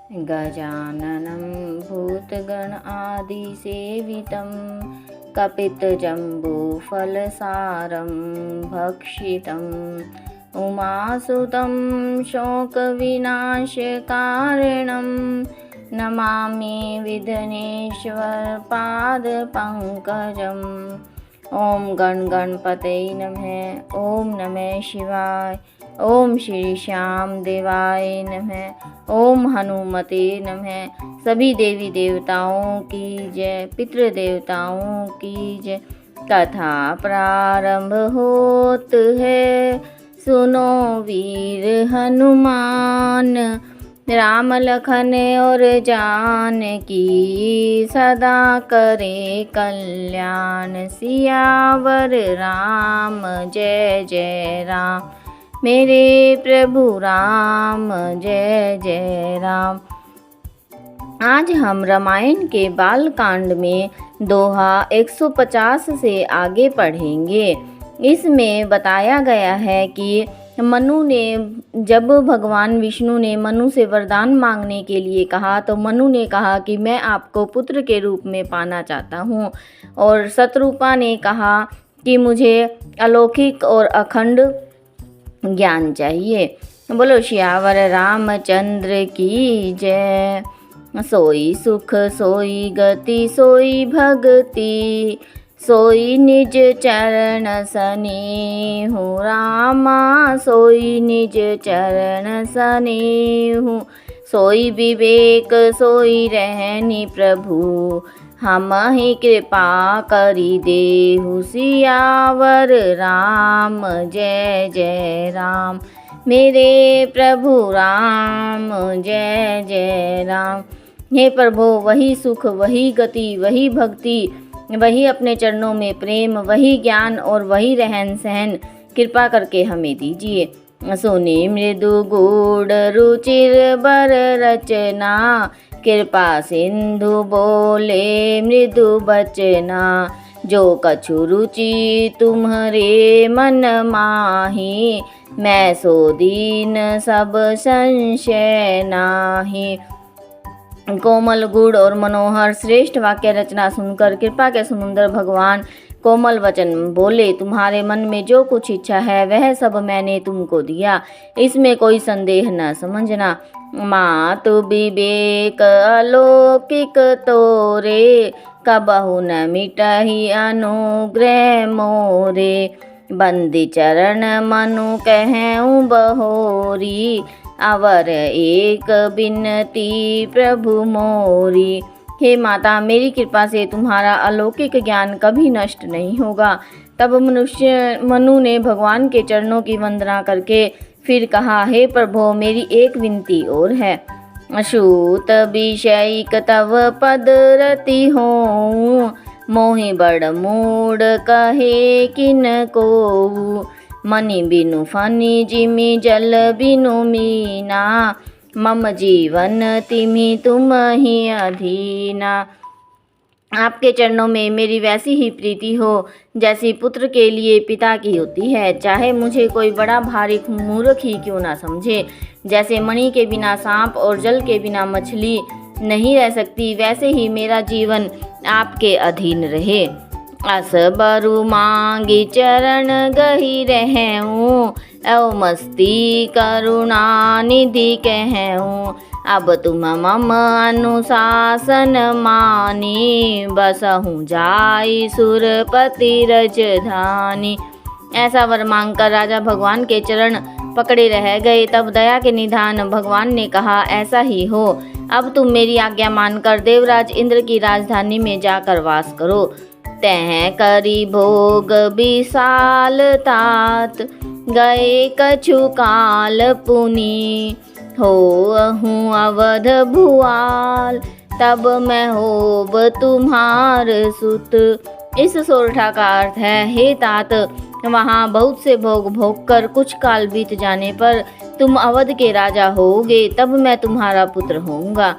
गजाननं भूतगणादिसेवितं कपितजम्बूफलसारं भक्षितम् उमासुतं शोकविनाशकारणं नमामि विघ्नेश्वरपादपङ्कजम्। ओम गण गणपतये नमः। ओम नमः शिवाय। ओम श्री श्याम देवाय नमः। ओम हनुमते नमः। सभी देवी देवताओं की जय, पितृ देवताओं की जय। कथा प्रारंभ होत है, सुनो वीर हनुमान। राम लखन और जानकी सदा करे कल्याण। सियावर राम जय जय राम, मेरे प्रभु राम जय जय राम। आज हम रामायण के बाल कांड में दोहा 150 से आगे पढ़ेंगे। इसमें बताया गया है कि मनु ने, जब भगवान विष्णु ने मनु से वरदान मांगने के लिए कहा तो मनु ने कहा कि मैं आपको पुत्र के रूप में पाना चाहता हूँ, और शत्रुपा ने कहा कि मुझे अलौकिक और अखंड ज्ञान चाहिए। बोलो श्यावर रामचंद्र की जय। सोई सुख सोई गति सोई भक्ति, सोई निज चरण सनेहु रामा। सोई निज चरण सनेहु, सोई विवेक सोई रहनी प्रभु। हम ही कृपा करी देहु। सियावर राम जय जय राम, मेरे प्रभु राम जय जय राम। हे प्रभु, वही सुख, वही गति, वही भक्ति, वही अपने चरणों में प्रेम, वही ज्ञान और वही रहन सहन कृपा करके हमें दीजिए। सुने मृदु गूढ़ रुचिर बर रचना, कृपा सिंधु बोले मृदु बचना। जो कछु रुचि तुम्हारे मन माही, मैं सो दीन सब संशय नाही। कोमल गुड़ और मनोहर श्रेष्ठ वाक्य रचना सुनकर कृपा के समुद्र भगवान कोमल वचन बोले, तुम्हारे मन में जो कुछ इच्छा है वह सब मैंने तुमको दिया, इसमें कोई संदेह न समझना। मातु विवेक अलौकिक तोरे, कबहु न मिटहि अनुग्रह मोरे। बंदी चरण मनु कहूँ बहोरी, अवर एक बिनती प्रभु मोरी। हे माता, मेरी कृपा से तुम्हारा अलौकिक ज्ञान कभी नष्ट नहीं होगा। तब मनु ने भगवान के चरणों की वंदना करके फिर कहा, हे प्रभु, मेरी एक विनती और है। अशूत विषयिक तव पद रति होऊं, मोहि बड़ मूड कहे किन को। मनि बिनु फनि जिमि जल बिनु मीना, मम जीवन तिमि तुम ही अधीना। आपके चरणों में मेरी वैसी ही प्रीति हो जैसी पुत्र के लिए पिता की होती है, चाहे मुझे कोई बड़ा भारी मूर्ख ही क्यों ना समझे। जैसे मणि के बिना सांप और जल के बिना मछली नहीं रह सकती, वैसे ही मेरा जीवन आपके अधीन रहे। अस बरु मांगी चरण गही रहूं, औ मस्ती करुणा निधि कहूं। अब तुम मम अनुशासन मानी, बसहूँ जाई सुरपति रजधानी। ऐसा वर मांगकर राजा भगवान के चरण पकड़े रह गए। तब दया के निधान भगवान ने कहा, ऐसा ही हो। अब तुम मेरी आज्ञा मानकर देवराज इंद्र की राजधानी में जाकर वास करो। तह करी भोग विशाल तात, गए कछु काल पुनि। होहूँ अवध भुआल, तब मैं होब तुम्हार सुत। इस सोरठा का अर्थ है, हे तात, वहाँ बहुत से भोग भोग कर कुछ काल बीत जाने पर तुम अवध के राजा होगे, तब मैं तुम्हारा पुत्र होऊंगा।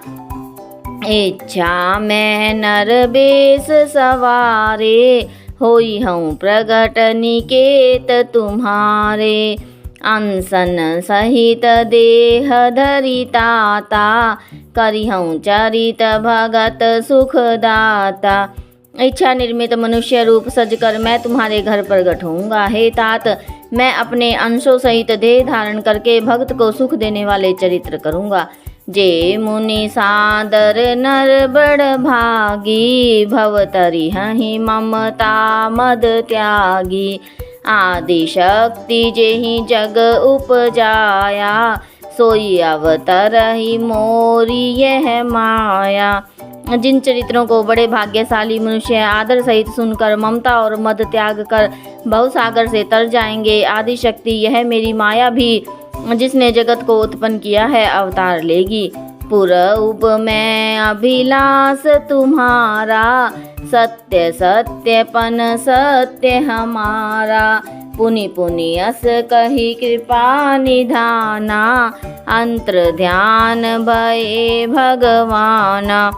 इच्छा मैं नर बेस सवारे, होई हूँ प्रगट निकेत तुम्हारे। अनसन सहित देह धरिताता, करिहऊँ चरित भगत सुखदाता। इच्छा निर्मित मनुष्य रूप सजकर मैं तुम्हारे घर प्रगट होऊंगा। हे तात, मैं अपने अंशों सहित देह धारण करके भक्त को सुख देने वाले चरित्र करूंगा। जे मुनि सादर नर बड़ भागी, भवतरि हहि ममता मद त्यागी। आदि शक्ति जेहि जग उपजाया, सोई अवतरहि मोरी यह माया। जिन चरित्रों को बड़े भाग्यशाली मनुष्य आदर सहित सुनकर ममता और मद त्याग कर भवसागर से तर जाएंगे, आदि शक्ति यह मेरी माया भी जिसने जगत को उत्पन्न किया है अवतार लेगी। पूर्व में अभिलाष तुम्हारा, सत्य सत्यपन सत्य हमारा। पुनि पुनि अस कही कृपा निधाना, अंतर ध्यान भये भगवाना।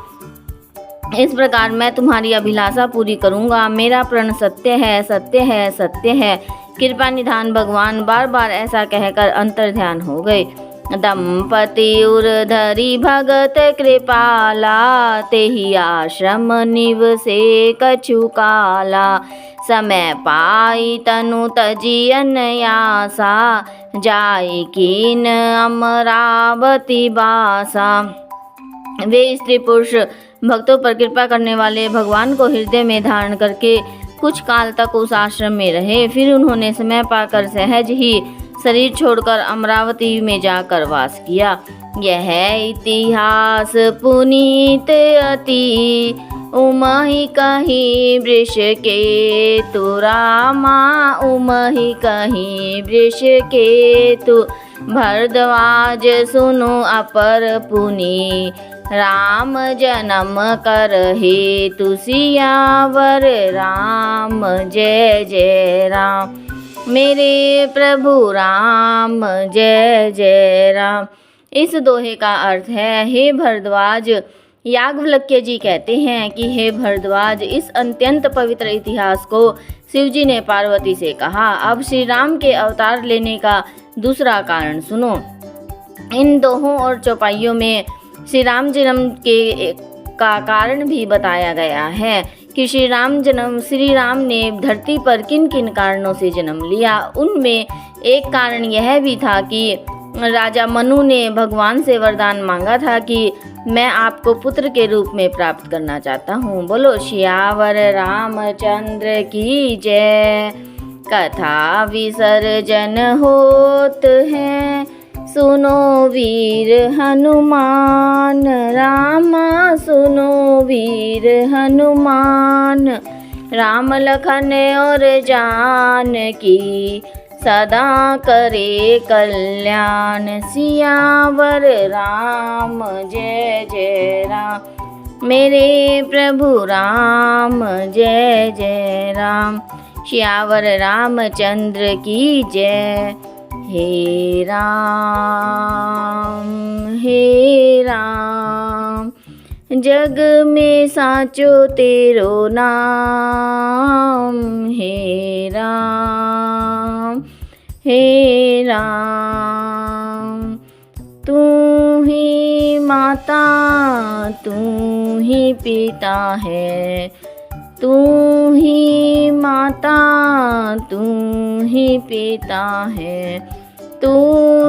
इस प्रकार मैं तुम्हारी अभिलाषा पूरी करूंगा। मेरा प्रण सत्य है, सत्य है, सत्य है। कृपा निधान भगवान बार बार ऐसा कहकर अंतर ध्यान हो गए। दंपति उर्धरी भगत कृपाला, तेहि आश्रम निवसे कछु काला। समय पाई तनु तजी अनयासा, जाई कीन अमरावती बासा। वे स्त्री पुरुष भक्तों पर कृपा करने वाले भगवान को हृदय में धारण करके कुछ काल तक उस आश्रम में रहे। फिर उन्होंने समय पाकर सहज ही शरीर छोड़कर अमरावती में जाकर वास किया। यह इतिहास पुनीत अति, उमहि कही वृष के तु रामा, उमहि कही वृष के तु। भरद्वाज सुनो अपर पुनि, राम जन्म कर हेतु सियावर राम। जय जय राम, मेरे प्रभु राम, जय जय राम। इस दोहे का अर्थ है, हे भरद्वाज, याज्ञवल्क्य जी कहते हैं कि हे भरद्वाज, इस अत्यंत पवित्र इतिहास को शिवजी ने पार्वती से कहा। अब श्री राम के अवतार लेने का दूसरा कारण सुनो। इन दोहों और चौपाइयों में श्री राम जन्म के का कारण भी बताया गया है कि श्री राम ने धरती पर किन किन कारणों से जन्म लिया। उनमें एक कारण यह भी था कि राजा मनु ने भगवान से वरदान मांगा था कि मैं आपको पुत्र के रूप में प्राप्त करना चाहता हूँ। बोलो सियावर रामचंद्र की जय। कथा विसर्जन होत है, सुनो वीर हनुमान। रामा सुनो वीर हनुमान, राम लखन और जानकी, सदा करे कल्याण। सियावर राम, जय जय राम, मेरे प्रभु राम, जय जय राम। सियावर रामचंद्र की जय। हे राम, जग में साचो तेरो नाम। हे राम, तू ही माता तू ही पिता है, तू ही माता तू ही पिता है, तू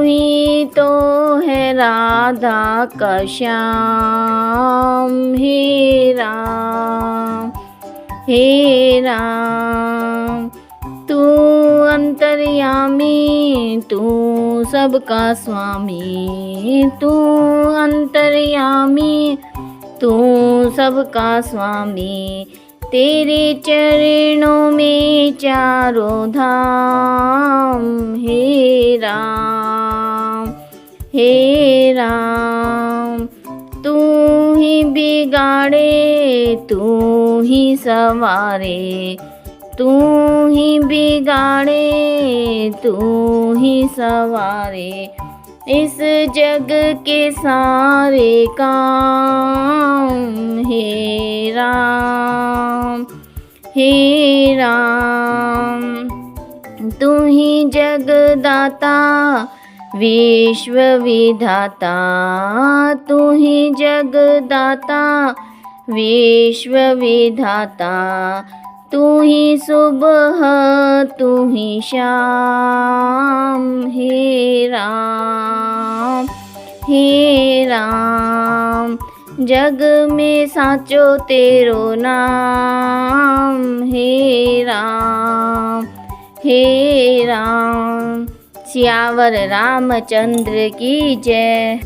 ही तो है राधा का श्याम। हे राम, तू अंतर्यामी तू सबका स्वामी, तू अंतर्यामी तू सबका स्वामी। तेरे चरणों में चारों धाम। हे राम, तू ही बिगाड़े तू ही सवारे, तू ही बिगाड़े तू ही सवारे। इस जग के सारे काम। हे राम, तू ही जगदाता विश्व विधाता, तू ही जगदाता विश्व विधाता, तू ही सुबह तू ही शाम, हे राम हे राम। जग में साचो तेरो नाम, हे राम हे राम। सियावर रामचंद्र की जय।